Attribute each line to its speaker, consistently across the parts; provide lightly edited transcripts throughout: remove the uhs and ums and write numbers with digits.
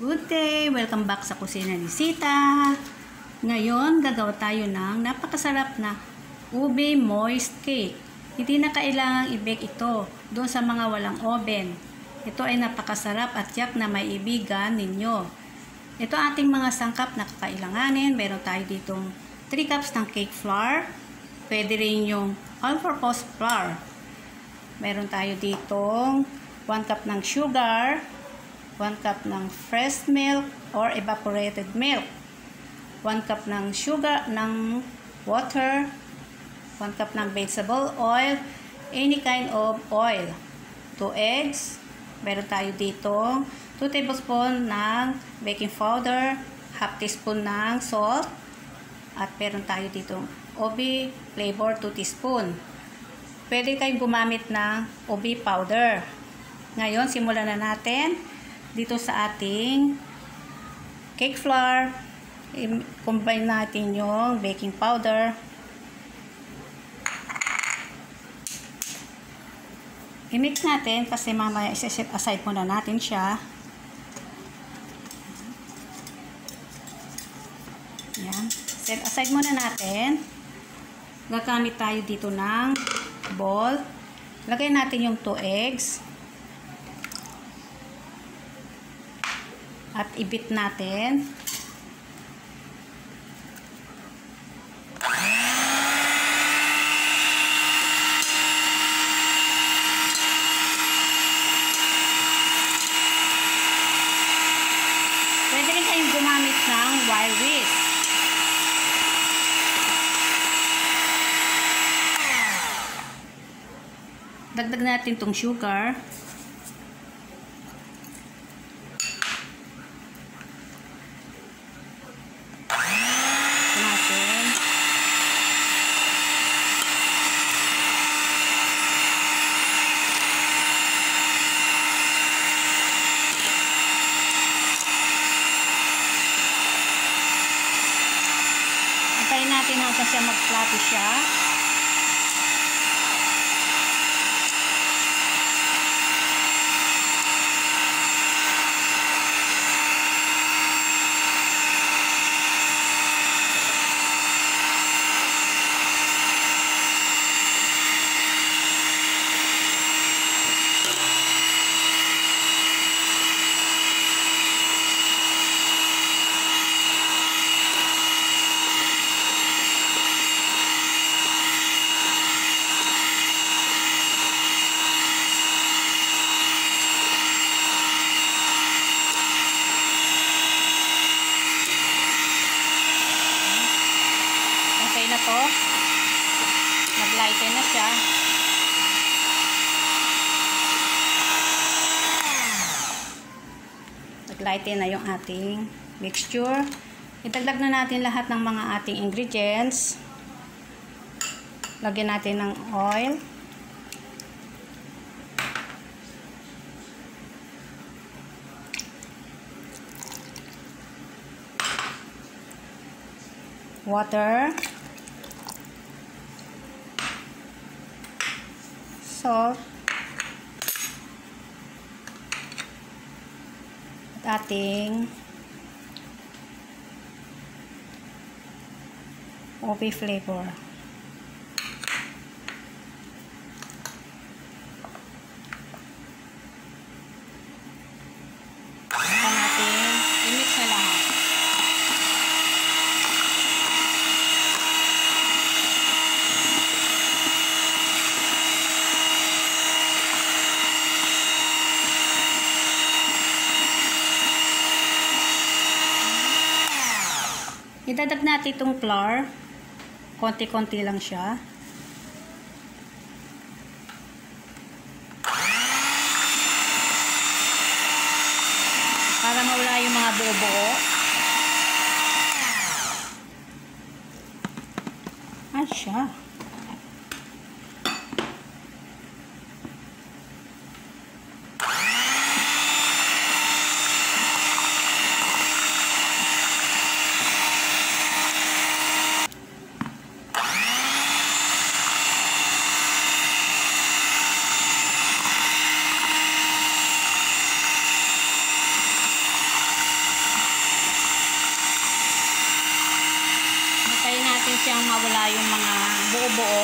Speaker 1: Good day! Welcome back sa kusina ni Sita. Ngayon, gagawa tayo ng napakasarap na ube moist cake. Hindi na kailangang i-bake ito doon sa mga walang oven. Ito ay napakasarap at tiyak na maiibigan ninyo. Ito ating mga sangkap na kakailanganin. Meron tayo ditong 3 cups ng cake flour. Pwede rin yung all-purpose flour. Meron tayo ditong 1 cup ng sugar, 1 cup ng fresh milk or evaporated milk, 1 cup ng sugar, ng water, 1 cup ng vegetable oil, any kind of oil, 2 eggs, meron tayo dito 2 tablespoon ng baking powder, half teaspoon ng salt, at meron tayo dito ube flavor 2 teaspoon. Pwede kayong gumamit ng ube powder. Ngayon, simulan na natin. Dito sa ating cake flour, combine natin yung baking powder. I-mix natin kasi mamaya isa-set aside muna natin siya. Yan. Set aside muna natin. Gagamit tayo dito ng bowl. Lagay natin yung 2 eggs. At i-beat natin. Pwede rin kayong gumamit ng wire whisk. Dagdag natin tong sugar. Antayin natin hanggang siya mag-fluffy siya. Okay na to. Nag-lighten na siya. Nag-lighten na yung ating mixture. Itagdag na natin lahat ng mga ating ingredients. Lagyan natin ng oil. Water. Salt, at ating ube flavor. Saka natin i-mix na lahat. Idadag natin itong flour. Konti-konti lang siya. Para mawala yung mga buo-buo. Ay siya. siyang mawala yung mga buo-buo,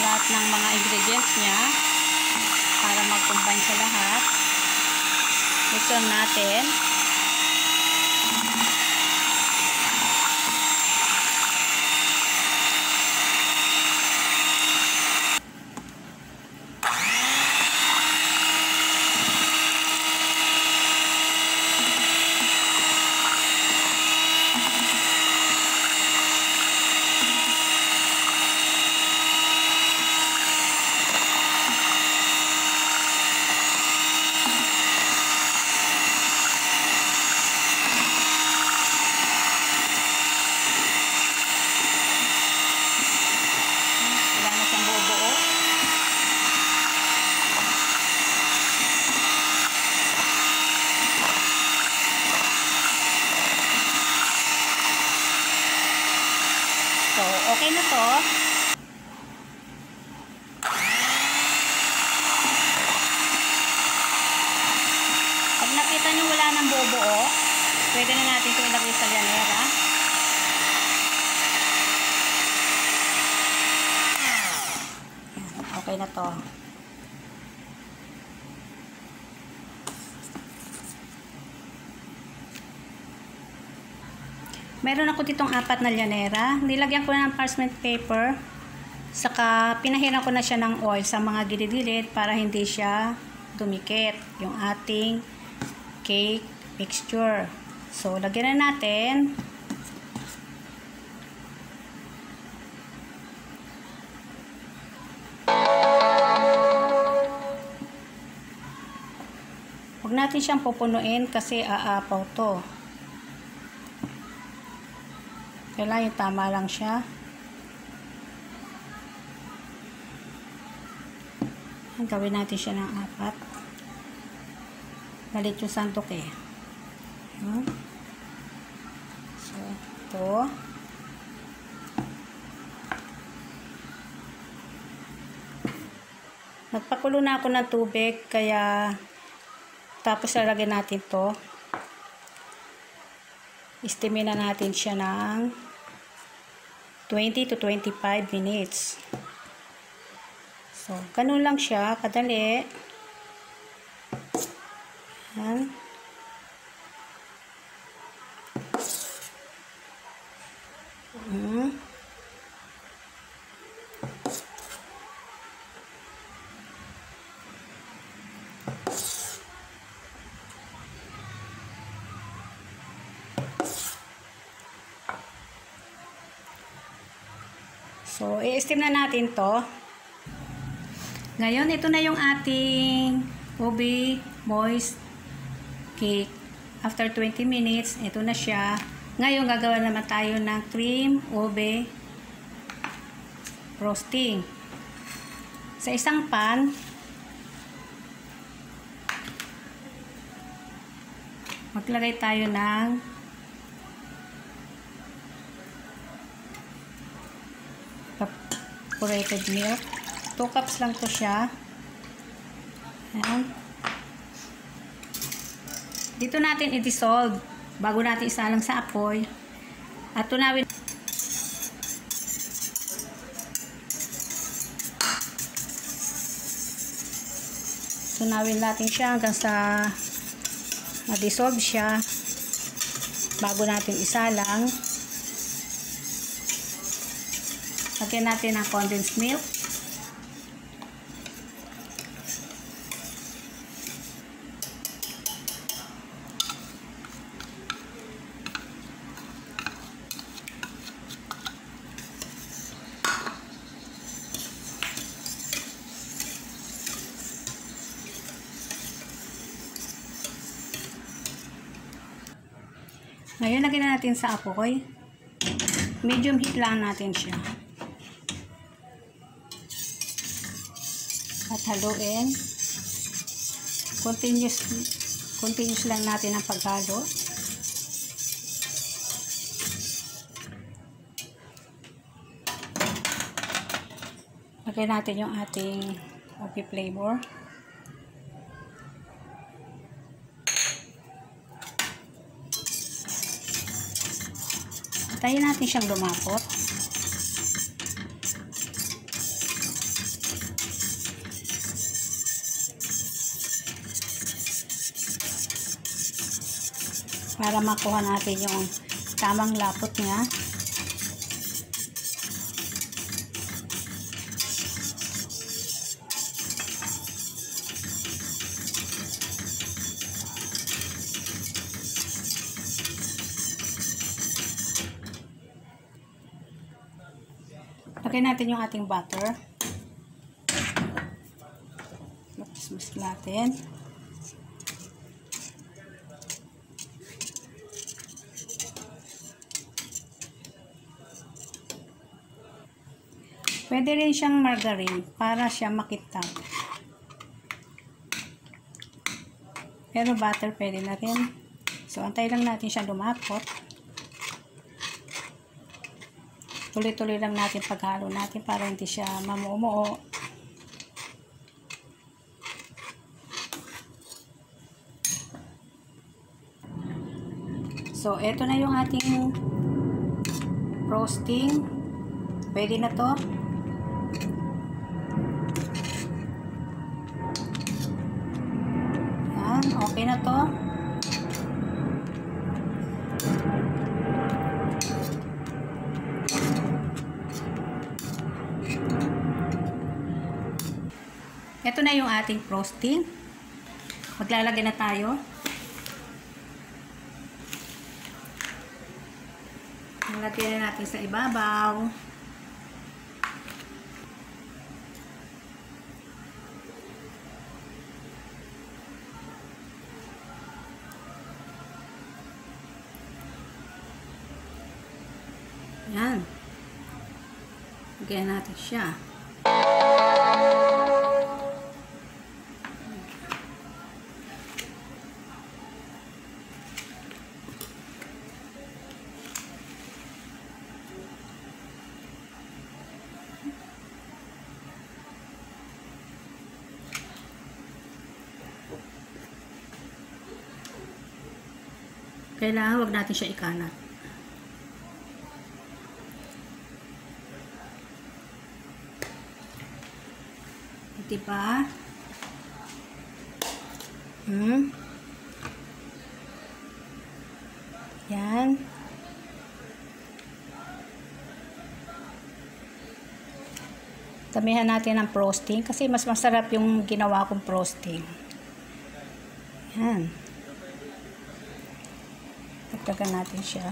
Speaker 1: lahat ng mga ingredients niya, para mag-combine sa lahat. Mix lang natin. So, okay na to. Pag nakita nyo wala ng buo-buo, pwede na natin ito ilagay sa llanera. Okay na to. Meron ako ditong 4 na llanera. Nilagyan ko na ng parchment paper. Saka pinahiran ko na siya ng oil sa mga gilid-gilid para hindi siya dumikit yung ating cake mixture. So, lagyan na natin. Huwag natin siyang pupunuin kasi aapaw to. Kailangan yung tama lang siya. Gawin natin siya ng 4. Malit yung sandok eh. So, ito. Nagpakulo na ako ng tubig, kaya tapos lalagyan natin to. Steamin na natin siya ng 20 to 25 minutes. So, ganun lang siya, kadali. Yan. So, i-steam na natin to. Ngayon, ito na yung ating ube moist cake. After 20 minutes, ito na siya. Ngayon, gagawa naman tayo ng cream ube frosting. Sa isang pan, maglagay tayo ng evaporated milk. 2 cups lang to siya. Ayan. Dito natin i-dissolve bago natin isalang sa apoy. At tunawin. Tunawin natin siya hanggang sa ma-dissolve siya bago natin isalang. Lagyan natin ng condensed milk. Ngayon, lagyan na natin sa apoy. Medium heat lang natin siya. At haluin. Continuous lang natin ang paghalo. Lagyan natin yung ating ube flavor. Tayo natin siyang lumapot. para makuha natin yung tamang lapot niya. Lagyan natin yung ating butter. Mix natin. Pwede rin siyang margarine para siya makitab. Pero butter pwede na rin. So, antay lang natin siya lumapot. Tuloy-tuloy lang natin paghalo natin para hindi siya mamumuo. So, eto na yung ating roasting. Pwede na to. Yan, okay na to. Ito na yung ating frosting. Maglalagay na tayo. Nalagyan na natin sa ibabaw. Yan. Lagyan natin siya. Kailangan wag natin siya ikanat. Diba? Yan. Damihan natin ng frosting kasi mas masarap yung ginawa kong frosting. Yan. Dagdagan natin siya.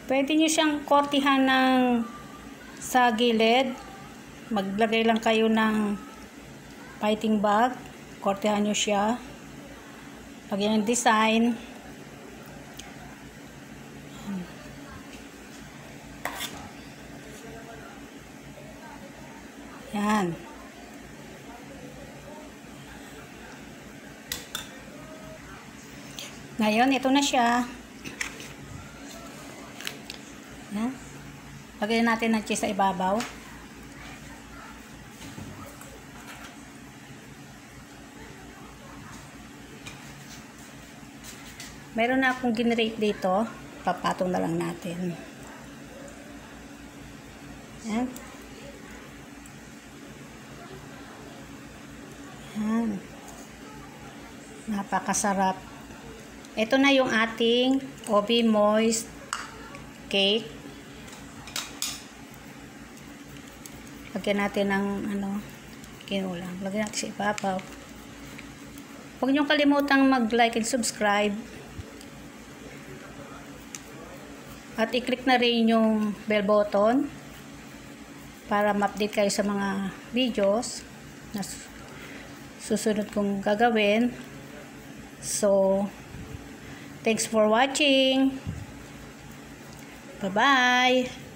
Speaker 1: Pwede nyo siyang kortihan ng sa gilid. Maglagay lang kayo ng piping bag. Kortihan nyo siya. Lagyan ng design. Yan. Ngayon, ito na siya. Yan. Lagyan natin ng cheese sa ibabaw. Meron na akong ginrate dito. Papatong na lang natin. Yan. Yan. Napakasarap. Ito na yung ating Obi Moist Cake. Lagyan natin ng kinulang. Lagyan natin sa ibabaw. Huwag niyong kalimutang mag-like and subscribe. At i-click na rin yung bell button para ma-update kayo sa mga videos na susunod kong gagawin. So, thanks for watching. Bye-bye.